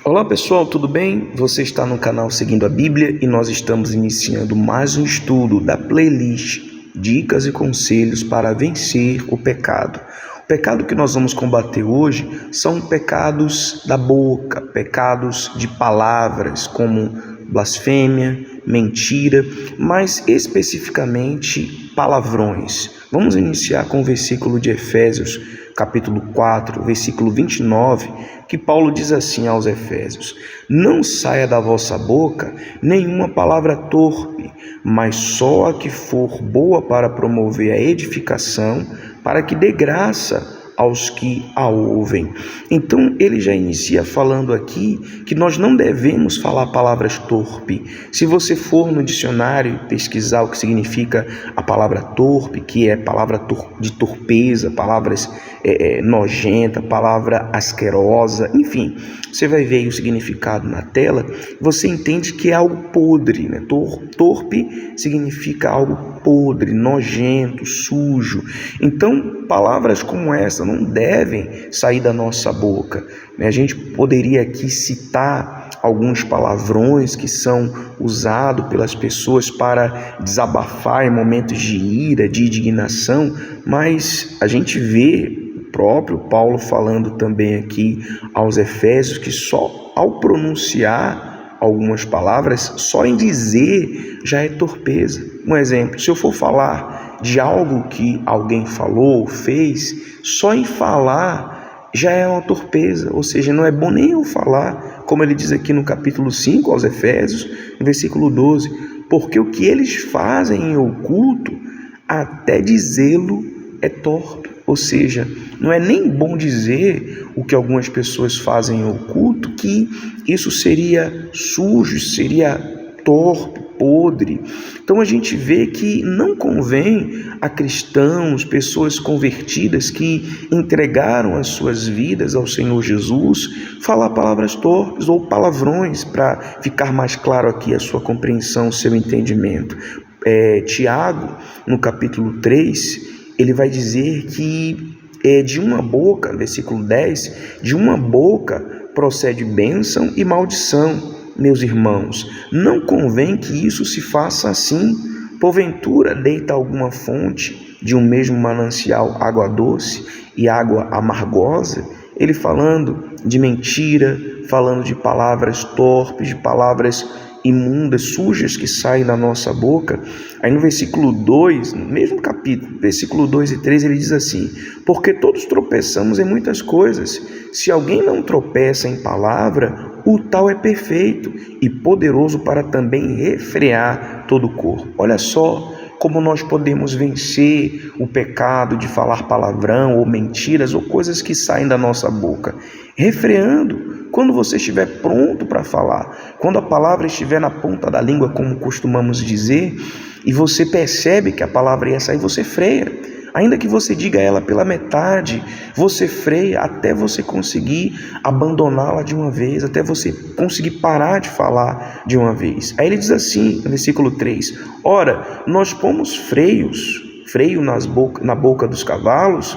Olá pessoal, tudo bem? Você está no canal Seguindo a Bíblia e nós estamos iniciando mais um estudo da playlist Dicas e Conselhos para Vencer o Pecado. O pecado que nós vamos combater hoje são pecados da boca, pecados de palavras como blasfêmia, mentira, mas especificamente palavrões. Vamos iniciar com o versículo de Efésios, capítulo 4, versículo 29, que Paulo diz assim aos Efésios: não saia da vossa boca nenhuma palavra torpe, mas só a que for boa para promover a edificação, para que dê graça aos que a ouvem. Então ele já inicia falando aqui que nós não devemos falar palavras torpe. Se você for no dicionário e pesquisar o que significa a palavra torpe, que é palavra de torpeza, palavras nojenta, palavra asquerosa, enfim, você vai ver aí o significado na tela, você entende que é algo podre, né? Torpe significa algo podre, nojento, sujo. Então, palavras como essa não devem sair da nossa boca. A gente poderia aqui citar alguns palavrões que são usados pelas pessoas para desabafar em momentos de ira, de indignação, mas a gente vê o próprio Paulo falando também aqui aos Efésios que só ao pronunciar algumas palavras, só em dizer já é torpeza. Um exemplo, se eu for falar de algo que alguém falou ou fez, só em falar já é uma torpeza, ou seja, não é bom nem eu falar, como ele diz aqui no capítulo 5 aos Efésios, no versículo 12, porque o que eles fazem em oculto, até dizê-lo é torpe. Ou seja, não é nem bom dizer o que algumas pessoas fazem em oculto, que isso seria sujo, seria torpe, podre. Então a gente vê que não convém a cristãos, pessoas convertidas que entregaram as suas vidas ao Senhor Jesus, falar palavras torpes ou palavrões, para ficar mais claro aqui a sua compreensão, o seu entendimento. Tiago, no capítulo 3, ele vai dizer que de uma boca, versículo 10, de uma boca procede bênção e maldição. Meus irmãos, não convém que isso se faça assim. Porventura deita alguma fonte de um mesmo manancial água doce e água amargosa? Ele falando de mentira, falando de palavras torpes, de palavras imundas, sujas que saem da nossa boca. Aí no versículo 2, no mesmo capítulo, versículo 2 e 3, ele diz assim: porque todos tropeçamos em muitas coisas. Se alguém não tropeça em palavra, o tal é perfeito e poderoso para também refrear todo o corpo. Olha só como nós podemos vencer o pecado de falar palavrão ou mentiras ou coisas que saem da nossa boca. Refreando. Quando você estiver pronto para falar, quando a palavra estiver na ponta da língua, como costumamos dizer, e você percebe que a palavra ia sair, você freia. Ainda que você diga ela pela metade, você freia até você conseguir abandoná-la de uma vez, até você conseguir parar de falar de uma vez. Aí ele diz assim, no versículo 3, ora, nós pomos freio na boca dos cavalos,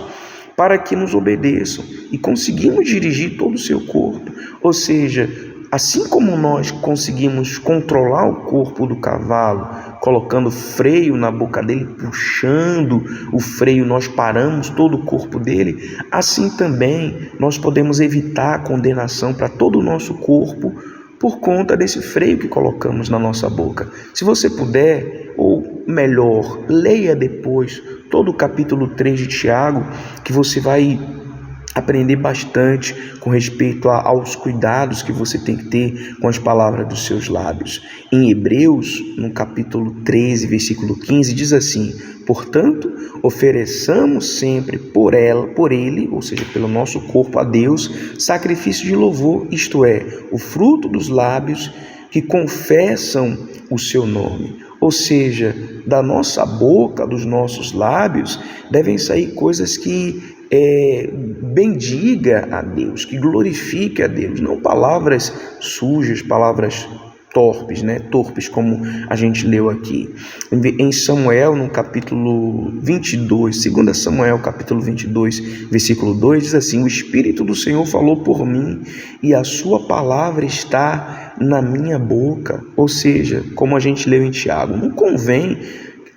para que nos obedeçam, e conseguimos dirigir todo o seu corpo. Ou seja, assim como nós conseguimos controlar o corpo do cavalo, colocando freio na boca dele, puxando o freio, nós paramos todo o corpo dele, assim também nós podemos evitar a condenação para todo o nosso corpo por conta desse freio que colocamos na nossa boca. Se você puder, ou melhor, leia depois todo o capítulo 3 de Tiago, que você vai aprender bastante com respeito aos cuidados que você tem que ter com as palavras dos seus lábios. Em Hebreus, no capítulo 13, versículo 15, diz assim: portanto, ofereçamos sempre por ele, ou seja, pelo nosso corpo a Deus, sacrifício de louvor, isto é, o fruto dos lábios que confessam o seu nome. Ou seja, da nossa boca, dos nossos lábios, devem sair coisas que bendiga a Deus, que glorifique a Deus, não palavras sujas, palavras torpes, né? Torpes, como a gente leu aqui. Em Samuel, no capítulo 22, 2 Samuel, capítulo 22, versículo 2, diz assim: o Espírito do Senhor falou por mim e a sua palavra está na minha boca. Ou seja, como a gente leu em Tiago, não convém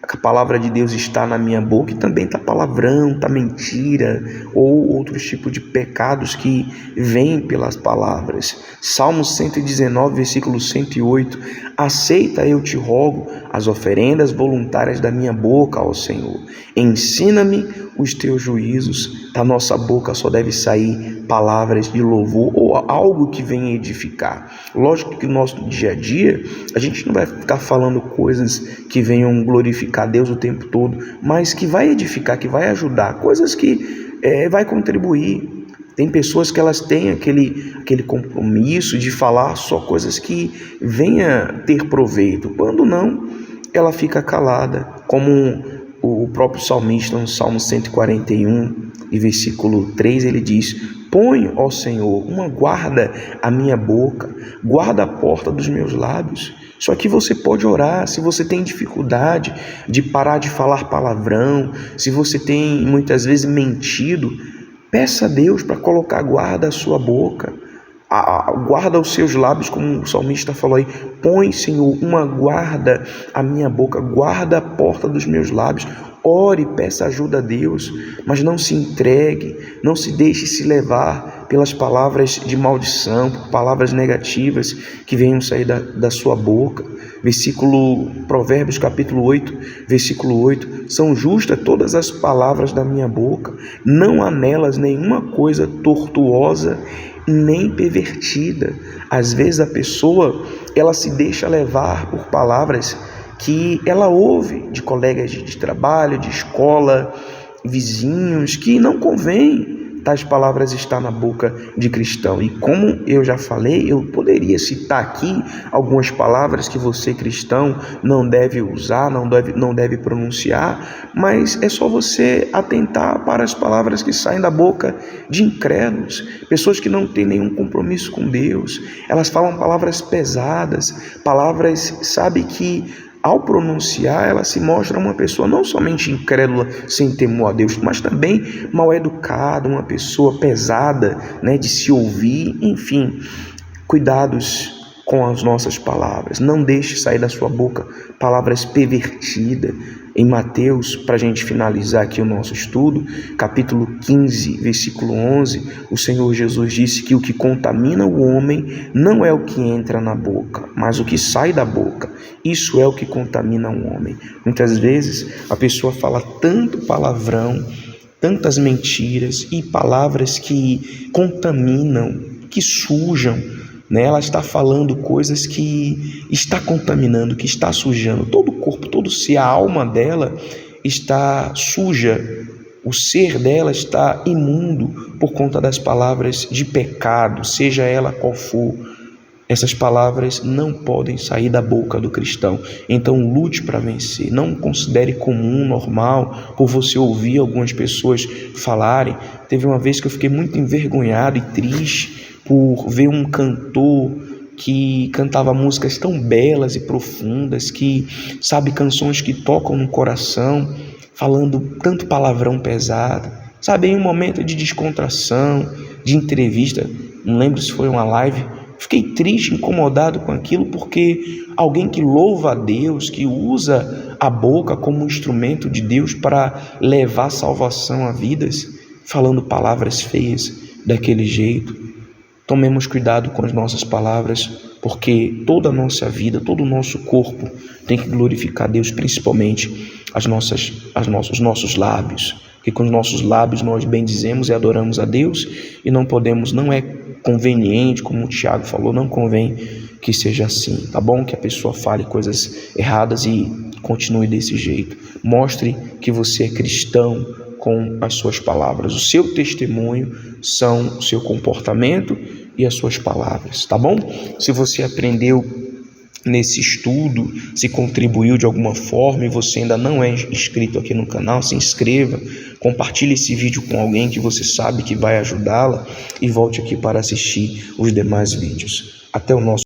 a palavra de Deus está na minha boca e também está palavrão, está mentira ou outros tipos de pecados que vêm pelas palavras. Salmo 119, versículo 108: aceita, eu te rogo, as oferendas voluntárias da minha boca, ó Senhor. Ensina-me os teus juízos. Da nossa boca só deve sair palavras de louvor ou algo que venha edificar. Lógico que no nosso dia a dia a gente não vai ficar falando coisas que venham glorificar Deus o tempo todo, mas que vai edificar, que vai ajudar, coisas que vai contribuir. Tem pessoas que elas têm aquele compromisso de falar só coisas que venha ter proveito. Quando não, ela fica calada, como o próprio salmista no Salmo 141 e versículo 3, ele diz: põe, ó Senhor, uma guarda à minha boca, guarda a porta dos meus lábios. Só que você pode orar. Se você tem dificuldade de parar de falar palavrão, se você tem muitas vezes mentido, peça a Deus para colocar guarda à sua boca, guarda os seus lábios, como o salmista falou aí. Põe, Senhor, uma guarda à minha boca, guarda a porta dos meus lábios. Ore, peça ajuda a Deus, mas não se entregue, não se deixe se levar pelas palavras de maldição, por palavras negativas que venham sair da sua boca. Provérbios capítulo 8, versículo 8: são justas todas as palavras da minha boca, não há nelas nenhuma coisa tortuosa nem pervertida. Às vezes a pessoa, ela se deixa levar por palavras que ela ouve de colegas de trabalho, de escola, vizinhos, que não convém tais palavras estar na boca de cristão. E como eu já falei, eu poderia citar aqui algumas palavras que você, cristão, não deve usar, não deve pronunciar, mas é só você atentar para as palavras que saem da boca de incrédulos, pessoas que não têm nenhum compromisso com Deus. Elas falam palavras pesadas, palavras, sabe, que ao pronunciar, ela se mostra uma pessoa não somente incrédula, sem temor a Deus, mas também mal educada, uma pessoa pesada, né, de se ouvir. Enfim, cuidados com as nossas palavras. Não deixe sair da sua boca palavras pervertidas. Em Mateus, para a gente finalizar aqui o nosso estudo, capítulo 15, versículo 11, o Senhor Jesus disse que o que contamina o homem não é o que entra na boca, mas o que sai da boca. Isso é o que contamina o homem. Muitas vezes a pessoa fala tanto palavrão, tantas mentiras e palavras que contaminam, que sujam, né? Ela está falando coisas que está contaminando, que está sujando todo o corpo, todo o ser, a alma dela está suja, o ser dela está imundo por conta das palavras de pecado, seja ela qual for. Essas palavras não podem sair da boca do cristão. Então lute para vencer. Não considere comum, normal, por você ouvir algumas pessoas falarem. Teve uma vez que eu fiquei muito envergonhado e triste por ver um cantor que cantava músicas tão belas e profundas, que sabe, canções que tocam no coração, falando tanto palavrão pesado, sabe, em um momento de descontração, de entrevista, não lembro se foi uma live. Fiquei triste, incomodado com aquilo, porque alguém que louva a Deus, que usa a boca como instrumento de Deus para levar salvação a vidas, falando palavras feias daquele jeito. Tomemos cuidado com as nossas palavras, porque toda a nossa vida, todo o nosso corpo tem que glorificar Deus, principalmente os nossos lábios, porque com os nossos lábios nós bendizemos e adoramos a Deus, e não é conveniente, como o Tiago falou, não convém que seja assim, tá bom? Que a pessoa fale coisas erradas e continue desse jeito. Mostre que você é cristão com as suas palavras. O seu testemunho são o seu comportamento e as suas palavras, tá bom? Se você aprendeu nesse estudo, se contribuiu de alguma forma e você ainda não é inscrito aqui no canal, se inscreva, compartilhe esse vídeo com alguém que você sabe que vai ajudá-la e volte aqui para assistir os demais vídeos. Até o nosso